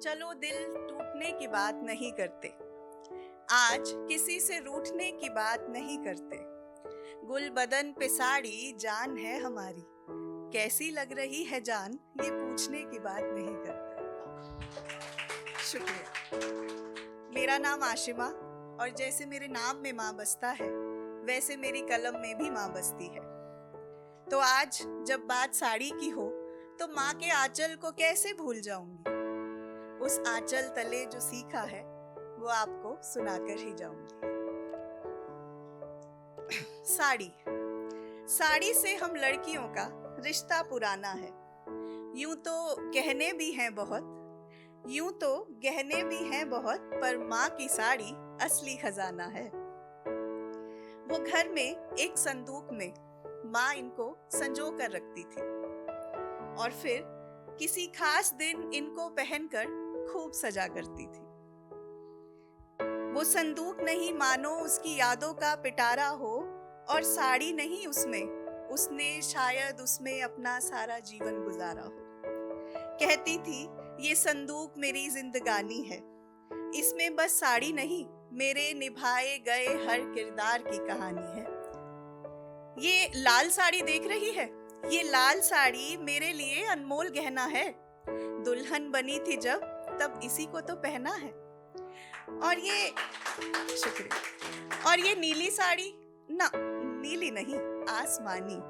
चलो दिल टूटने की बात नहीं करते, आज किसी से रूठने की बात नहीं करते। गुल बदन पे साड़ी जान है हमारी, कैसी लग रही है जान ये पूछने की बात नहीं करते। शुक्रिया। मेरा नाम आशिमा, और जैसे मेरे नाम में माँ बसता है वैसे मेरी कलम में भी माँ बसती है। तो आज जब बात साड़ी की हो तो माँ के आंचल को कैसे भूल जाऊंगी। उस आंचल तले जो सीखा है वो आपको सुनाकर ही जाऊंगी। साड़ी साड़ी से हम लड़कियों का रिश्ता पुराना है। यूं तो गहने भी हैं बहुत, पर माँ की साड़ी असली खजाना है। वो घर में एक संदूक में माँ इनको संजो कर रखती थी, और फिर किसी खास दिन इनको पहनकर खूब सजा करती थी। वो संदूक नहीं मानो उसकी यादों का पिटारा हो, और साड़ी नहीं उसने शायद उसमें अपना सारा जीवन गुजारा हो। कहती थी ये संदूक मेरी जिंदगानी है, इसमें बस साड़ी नहीं मेरे निभाए गए हर किरदार की कहानी है। ये लाल साड़ी देख रही है, ये लाल साड़ी मेरे लिए अनमोल गहना है। दुल्हन बनी थी जब तब इसी को तो पहना है। और ये शुक्रिया। और ये नीली साड़ी, ना नीली नहीं आसमानी,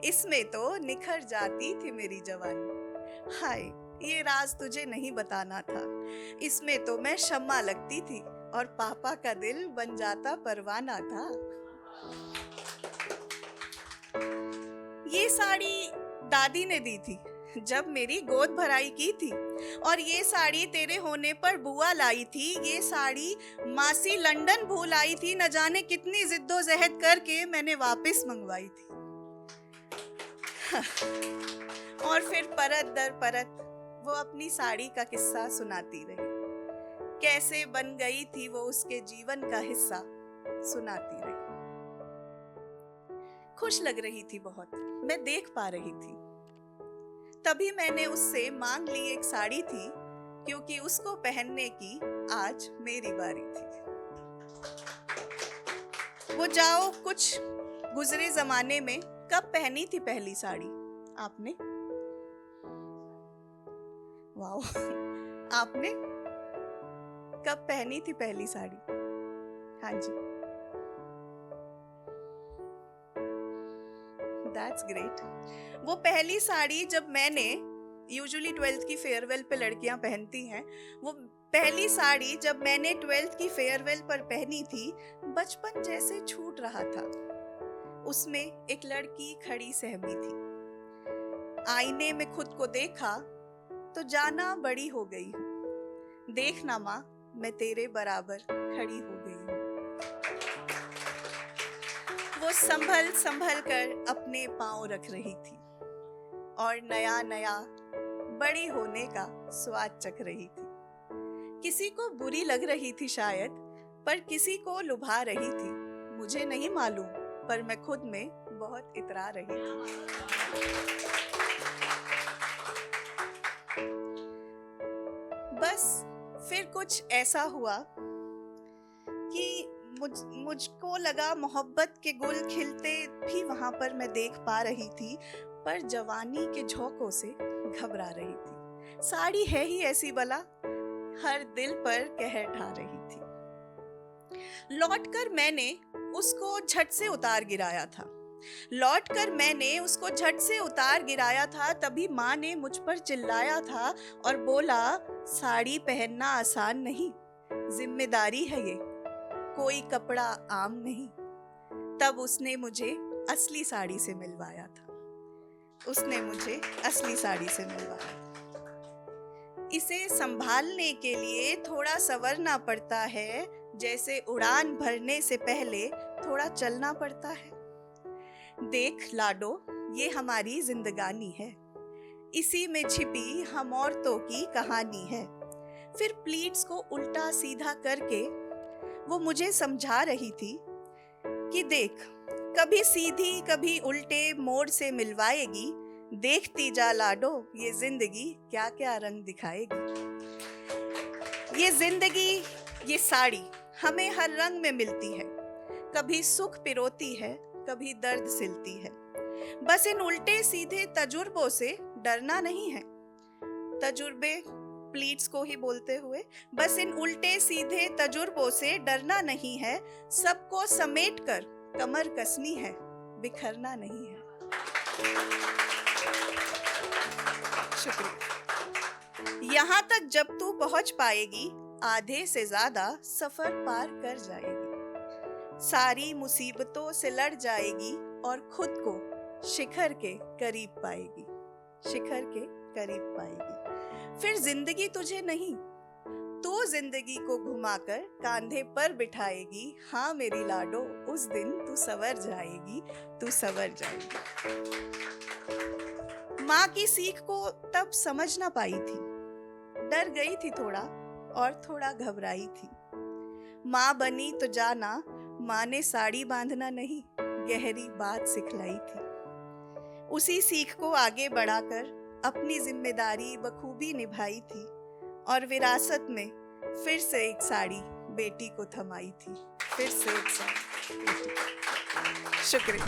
इसमें तो निखर जाती थी मेरी जवानी। हाय ये राज तुझे नहीं बताना था, इसमें तो मैं शम्मा लगती थी और पापा का दिल बन जाता परवाना था। ये साड़ी दादी ने दी थी जब मेरी गोद भराई की थी, और ये साड़ी तेरे होने पर बुआ लाई थी। ये साड़ी मासी लंदन भूल आई थी, न जाने कितनी जिद्दोजहद करके मैंने वापस मंगवाई थी। और फिर परत दर परत वो अपनी साड़ी का किस्सा सुनाती रही, कैसे बन गई थी वो उसके जीवन का हिस्सा सुनाती रही। खुश लग रही थी बहुत, मैं देख पा रही थी। तभी मैंने उससे मांग ली एक साड़ी थी, क्योंकि उसको पहनने की आज मेरी बारी थी। वो जाओ कुछ गुजरे जमाने में कब पहनी थी पहली साड़ी आपने? वाओ, आपने कब पहनी थी पहली साड़ी? हाँ जी, दैट्स ग्रेट। वो पहली साड़ी जब मैंने, यूजुअली 12th की फेयरवेल पे लड़कियां पहनती हैं, वो पहली साड़ी जब मैंने 12th की फेयरवेल पर पहनी थी, बचपन जैसे छूट रहा था। उसमें एक लड़की खड़ी सहमी थी। आईने में खुद को देखा तो जाना बड़ी हो गई हूँ। देखना माँ, मैं तेरे बराबर खड़ी हो गई हूँ। वो संभल संभल कर अपने पांव रख रही थी, और नया नया बड़ी होने का स्वाद चख रही थी। किसी को बुरी लग रही थी शायद, पर किसी को लुभा रही थी, मुझे नहीं मालूम, पर मैं खुद में बहुत इतरा रही थी। बस फिर कुछ ऐसा हुआ कि मुझको लगा मोहब्बत के गुल खिलते भी वहां पर मैं देख पा रही थी, पर जवानी के झोंकों से घबरा रही थी। साड़ी है ही ऐसी बला, हर दिल पर कहर ढा रही थी। लौटकर मैंने उसको झट से उतार गिराया था, तभी माँ ने मुझ पर चिल्लाया था और बोला, साड़ी पहनना आसान नहीं, जिम्मेदारी है ये, कोई कपड़ा आम नहीं। तब उसने मुझे असली साड़ी से मिलवाया था। इसे संभालने के लिए थोड़ा संवरना पड़ता है, जैसे उड़ान भरने से पहले थोड़ा चलना पड़ता है। देख लाडो, ये हमारी जिंदगानी है, इसी में छिपी हम औरतों की कहानी है। फिर प्लीट्स को उल्टा सीधा करके वो मुझे समझा रही थी कि देख, कभी सीधी कभी उल्टे मोड़ से मिलवाएगी, देखती जा लाडो, ये जिंदगी क्या क्या रंग दिखाएगी। ये जिंदगी, ये साड़ी हमें हर रंग में मिलती है, कभी सुख पिरोती है, कभी दर्द सिलती है। बस इन उल्टे सीधे तजुर्बों से डरना नहीं है। तजुर्बे प्लीट्स को ही बोलते हुए, बस इन उल्टे सीधे तजुर्बों से डरना नहीं है। सबको समेट कर कमर कसनी है, बिखरना नहीं है। शुक्रिया। यहाँ तक जब तू पहुंच पाएगी, आधे से ज्यादा सफर पार कर जाएगी। सारी मुसीबतों से लड़ जाएगी और खुद को शिखर के करीब पाएगी, शिखर के करीब पाएगी। फिर जिंदगी तुझे नहीं, तू जिंदगी को घुमाकर कांधे पर बिठाएगी। हाँ मेरी लाडो, उस दिन तू सवर जाएगी, तू सवर जाएगी। माँ की सीख को तब समझ ना पाई थी, डर गई थी थोड़ा और थोड़ा घबराई थी। माँ बनी तो जाना, माँ ने साड़ी बांधना नहीं, गहरी बात सिखलाई थी। उसी सीख को आगे बढ़ाकर अपनी जिम्मेदारी बखूबी निभाई थी और विरासत में फिर से एक साड़ी बेटी को थमाई थी, फिर से एक साड़ी बेटी। शुक्रिया।